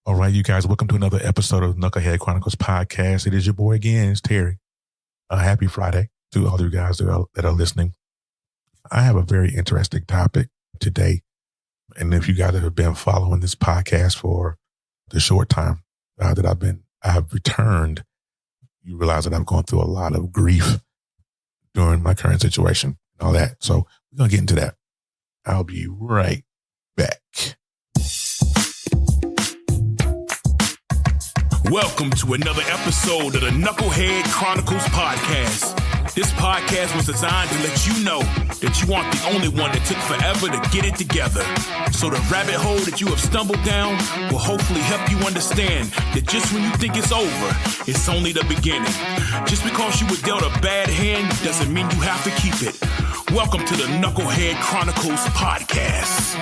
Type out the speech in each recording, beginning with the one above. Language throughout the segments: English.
All right, you guys, welcome to another episode of Knucklehead Chronicles podcast. It is your boy again, it's Terry. Happy Friday to all you guys that are listening. I have a very interesting topic today. And if you guys have been following this podcast for the short time that I've returned, you realize that I'm going through a lot of grief during my current situation and all that. So we're going to get into that. I'll be right back. Welcome to another episode of the Knucklehead Chronicles podcast. This podcast was designed to let you know that you aren't the only one that took forever to get it together. So the rabbit hole that you have stumbled down will hopefully help you understand that just when you think it's over, it's only the beginning. Just because you were dealt a bad hand doesn't mean you have to keep it. Welcome to the Knucklehead Chronicles podcast.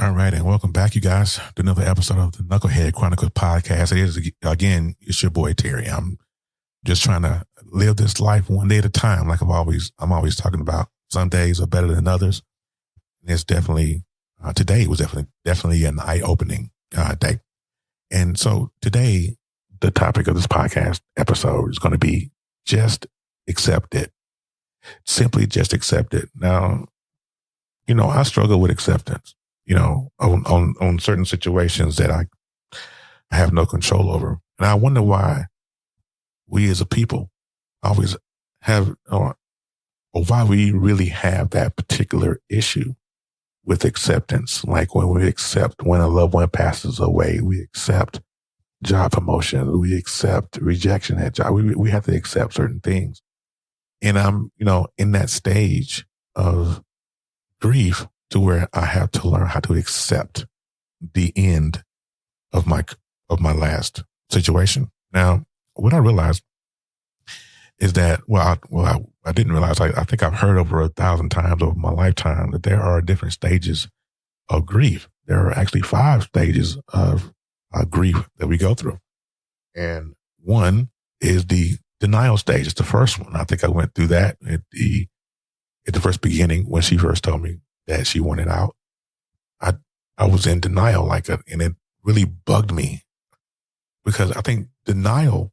All right, and welcome back, you guys, to another episode of the Knucklehead Chronicles podcast. It is, again, it's your boy, Terry. I'm just trying to live this life one day at a time, like I'm always talking about. Some days are better than others. And it's definitely, today was definitely an eye-opening day. And so today, the topic of this podcast episode is going to be just accept it. Simply just accept it. Now, I struggle with acceptance. On certain situations that I have no control over. And I wonder why we as a people always have, or why we really have that particular issue with acceptance. Like when we accept when a loved one passes away, we accept job promotion, we accept rejection at job. We have to accept certain things. And I'm, in that stage of grief, to where I have to learn how to accept the end of my last situation. Now, what I realized is that, I didn't realize, I think I've heard over 1,000 times over my lifetime that there are different stages of grief. There are actually 5 stages of grief that we go through. And one is the denial stage. It's the first one. I think I went through that at the first beginning when she first told me that she wanted out. I was in denial, and it really bugged me because I think denial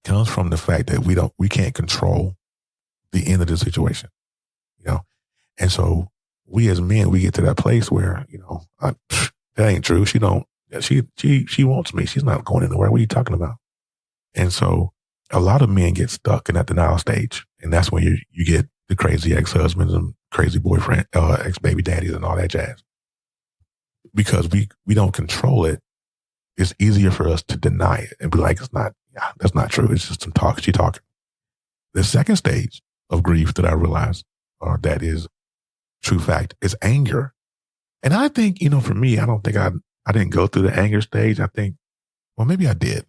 comes from the fact that we can't control the end of the situation, and so we as men, we get to that place where, that ain't true. She wants me. She's not going anywhere. What are you talking about? And so a lot of men get stuck in that denial stage, and that's when you get the crazy ex-husbands and crazy boyfriend, ex-baby daddies and all that jazz. Because we don't control it, it's easier for us to deny it and be like, that's not true. It's just some talk. She talking. The second stage of grief that I realized, or that is true fact, is anger. And I think, for me, I don't think I didn't go through the anger stage. I think, maybe I did.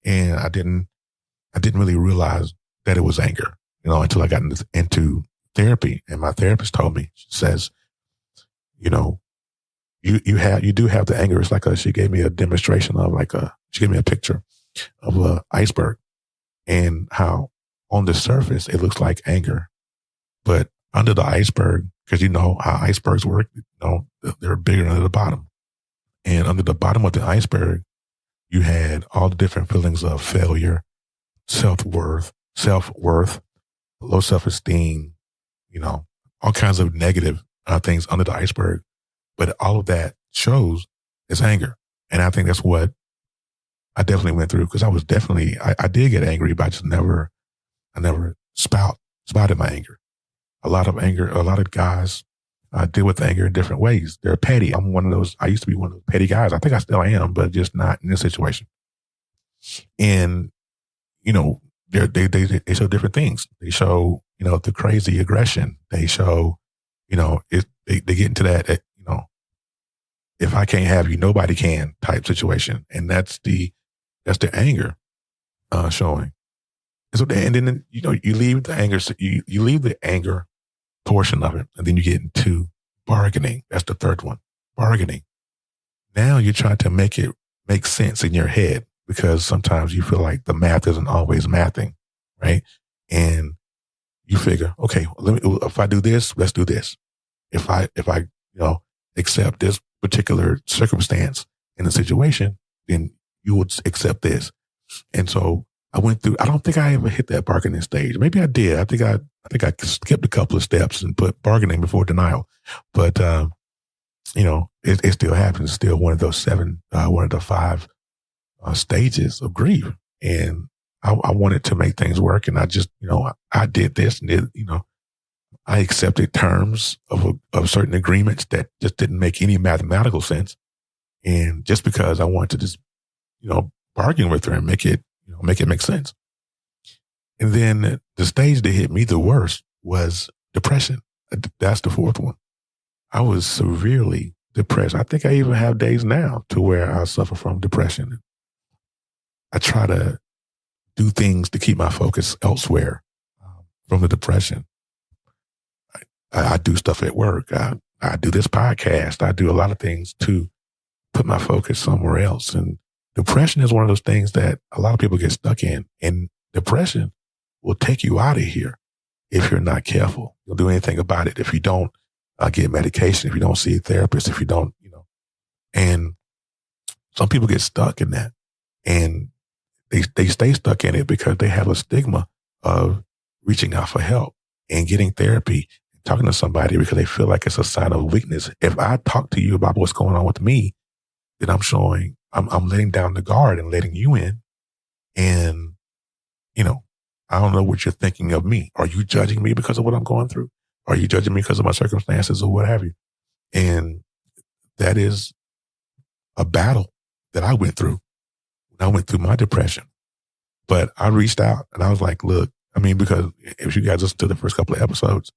And I didn't really realize that it was anger, until I got into therapy. And my therapist told me, she says, you do have the anger. It's like she gave me a demonstration of she gave me a picture of an iceberg and how on the surface it looks like anger, but under the iceberg, because how icebergs work, they're bigger under the bottom. And under the bottom of the iceberg, you had all the different feelings of failure, self-worth, low self-esteem, all kinds of negative things under the iceberg. But all of that shows is anger. And I think that's what I definitely went through, because I did get angry, but I never spouted my anger. A lot of guys deal with anger in different ways. They're petty. I'm one of those. I used to be one of those petty guys. I think I still am, but just not in this situation. And, they show different things. They show, the crazy aggression. They show, they get into that, if I can't have you, nobody can type situation. And that's the anger showing. And then, you leave the anger, you leave the anger portion of it, and then you get into bargaining. That's the third one, bargaining. Now you're trying to make it make sense in your head, because sometimes you feel like the math isn't always mathing, right? And you figure, okay, if I do this, let's do this. accept this particular circumstance in the situation, then you would accept this. And so I went through, I don't think I ever hit that bargaining stage. Maybe I did. I think I skipped a couple of steps and put bargaining before denial. But, it still happens. It's still one of those one of the 5 stages of grief. And I wanted to make things work. And I just, I did this and I accepted terms of certain agreements that just didn't make any mathematical sense. And just because I wanted to just, bargain with her and make it make sense. And then the stage that hit me the worst was depression. That's the 4th one. I was severely depressed. I think I even have days now to where I suffer from depression. I try to do things to keep my focus elsewhere from the depression. I do stuff at work. I do this podcast. I do a lot of things to put my focus somewhere else. And depression is one of those things that a lot of people get stuck in. And depression will take you out of here if you're not careful. You'll do anything about it if you don't get medication, if you don't see a therapist, if you don't, and some people get stuck in that. And they stay stuck in it because they have a stigma of reaching out for help and getting therapy, talking to somebody because they feel like it's a sign of weakness. If I talk to you about what's going on with me, then I'm letting down the guard and letting you in. And, I don't know what you're thinking of me. Are you judging me because of what I'm going through? Are you judging me because of my circumstances or what have you? And that is a battle that I went through when I went through my depression. But I reached out and I was like, look, because if you guys listen to the first couple of episodes,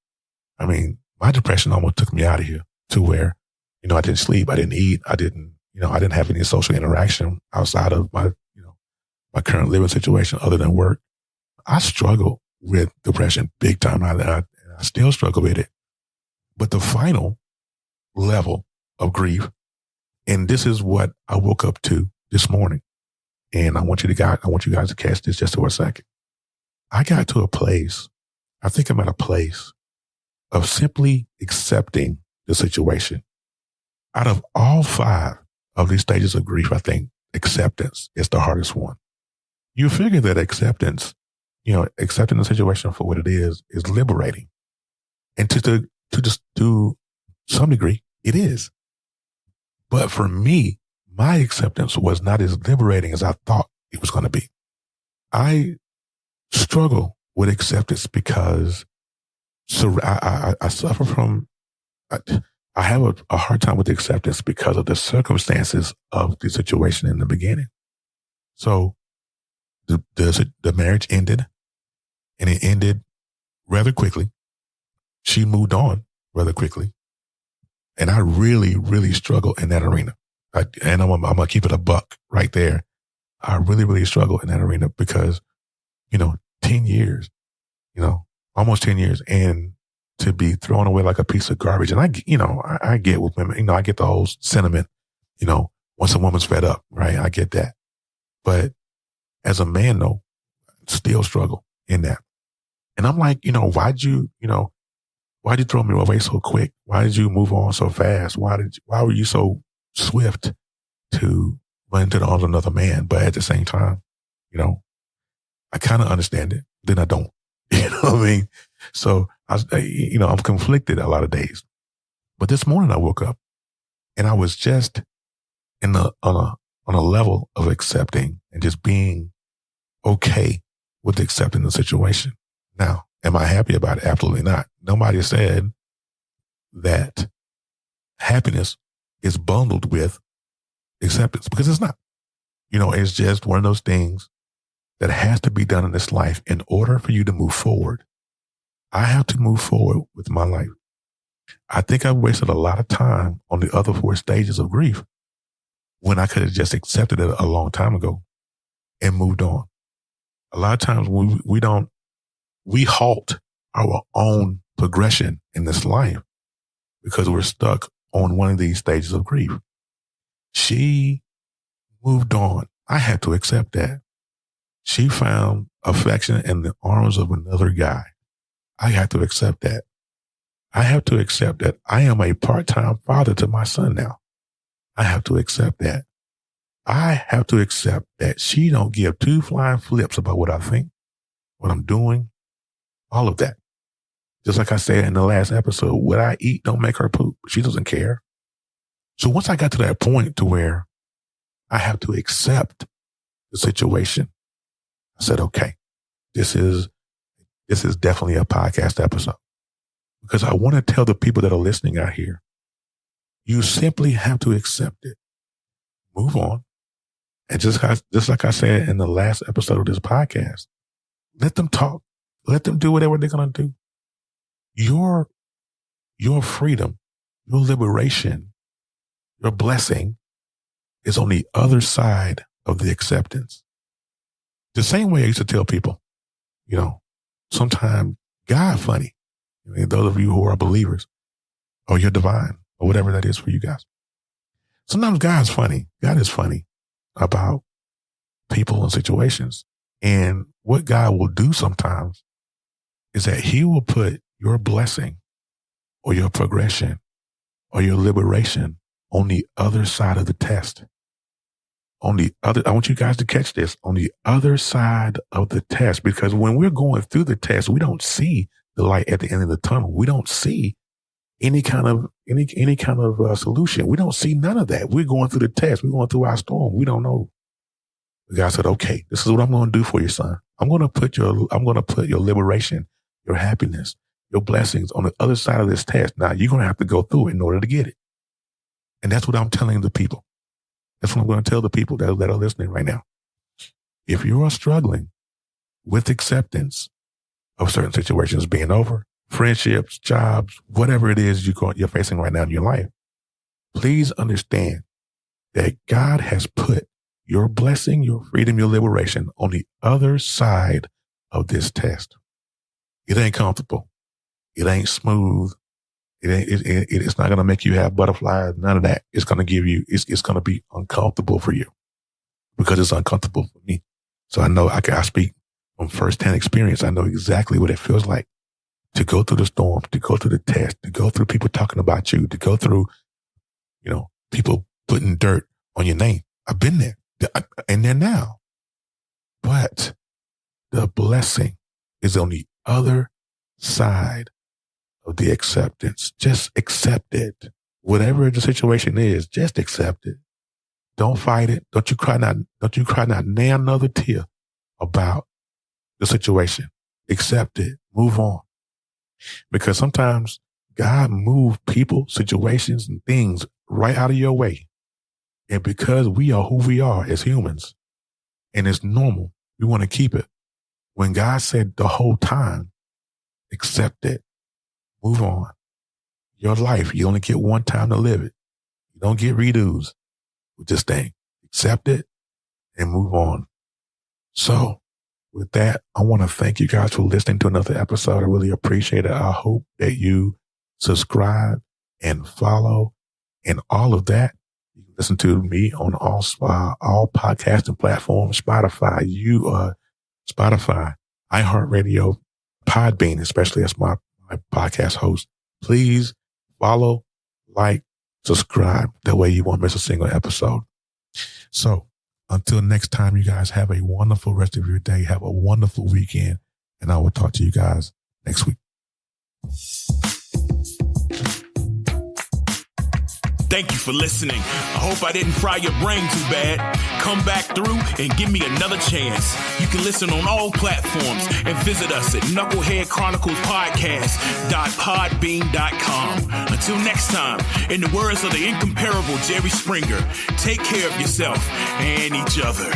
my depression almost took me out of here to where, I didn't sleep. I didn't eat. I didn't have any social interaction outside of my current living situation other than work. I struggle with depression big time. I still struggle with it. But the final level of grief, and this is what I woke up to this morning, and I want you guys to catch this just for a second. I got to a place, I think I'm at a place of simply accepting the situation. Out of all 5 of these stages of grief, I think acceptance is the hardest one. You figure that accepting the situation for what it is liberating. And to some degree, it is. But for me, my acceptance was not as liberating as I thought it was going to be. I struggle with acceptance because I suffer from, I have a hard time with acceptance because of the circumstances of the situation in the beginning. So the marriage ended, and it ended rather quickly. She moved on rather quickly. And I really, really struggle in that arena. And I'm going to keep it a buck right there. I really, really struggle in that arena because, 10 years, almost 10 years, and to be thrown away like a piece of garbage. And I get with women, I get the whole sentiment, once a woman's fed up, right? I get that. But as a man, though, still struggle in that. And I'm like, why'd you throw me away so quick? Why did you move on so fast? Why were you so swift to run into the arms of another man? But at the same time, I kind of understand it. Then I don't. You know what I mean? So I'm conflicted a lot of days. But this morning I woke up and I was just on a level of accepting and just being okay with accepting the situation. Now, am I happy about it? Absolutely not. Nobody said that happiness is bundled with acceptance, because it's not. It's just one of those things that has to be done in this life in order for you to move forward. I have to move forward with my life. I think I've wasted a lot of time on the other 4 stages of grief when I could have just accepted it a long time ago and moved on. A lot of times we halt our own progression in this life because we're stuck on one of these stages of grief. She moved on. I had to accept that. She found affection in the arms of another guy. I had to accept that. I have to accept that I am a part-time father to my son now. I have to accept that. I have to accept that she don't give two flying flips about what I think, what I'm doing, all of that. Just like I said in the last episode, what I eat don't make her poop. She doesn't care. So once I got to that point to where I have to accept the situation, I said, okay, this is definitely a podcast episode, because I want to tell the people that are listening out here, you simply have to accept it. Move on. And just like I said in the last episode of this podcast, let them talk. Let them do whatever they're going to do. Your freedom, your liberation, your blessing is on the other side of the acceptance. The same way I used to tell people, sometimes God funny. Those of you who are believers, or you're divine, or whatever that is for you guys. Sometimes God's funny. God is funny about people and situations. And what God will do sometimes is that he will put your blessing or your progression or your liberation on the other side of the test. I want you guys to catch this, on the other side of the test, because when we're going through the test, we don't see the light at the end of the tunnel. We don't see any kind of solution. We don't see none of that. We're going through the test. We're going through our storm. We don't know. God said, okay, this is what I'm going to do for you, son. I'm going to put your liberation, your happiness, your blessings on the other side of this test. Now you're going to have to go through it in order to get it. And that's what I'm telling the people. That's what I'm going to tell the people that are listening right now. If you are struggling with acceptance of certain situations being over, friendships, jobs, whatever it is you're facing right now in your life, please understand that God has put your blessing, your freedom, your liberation on the other side of this test. It ain't comfortable. It ain't smooth. It's not going to make you have butterflies. None of that. It's going to it's going to be uncomfortable for you, because it's uncomfortable for me. So I know I speak from firsthand experience. I know exactly what it feels like to go through the storm, to go through the test, to go through people talking about you, to go through, people putting dirt on your name. I've been there and there now, but the blessing is on the other side of the acceptance. Just accept it. Whatever the situation is, just accept it. Don't fight it. Don't you cry not another tear about the situation. Accept it. Move on. Because sometimes God moves people, situations, and things right out of your way. And because we are who we are as humans, and it's normal, we want to keep it. When God said the whole time, accept it. Move on. Your life, you only get one time to live it. You don't get redos with this thing. Accept it and move on. So with that, I want to thank you guys for listening to another episode. I really appreciate it. I hope that you subscribe and follow and all of that. You can listen to me on all podcasting platforms, Spotify, iHeartRadio, Podbean, especially as my podcast host. Please follow, like, subscribe. That way you won't miss a single episode. So until next time, you guys have a wonderful rest of your day. Have a wonderful weekend. And I will talk to you guys next week. Thank you for listening. I hope I didn't fry your brain too bad. Come back through and give me another chance. You can listen on all platforms and visit us at knuckleheadchroniclespodcast.podbean.com. Until next time, in the words of the incomparable Jerry Springer, take care of yourself and each other.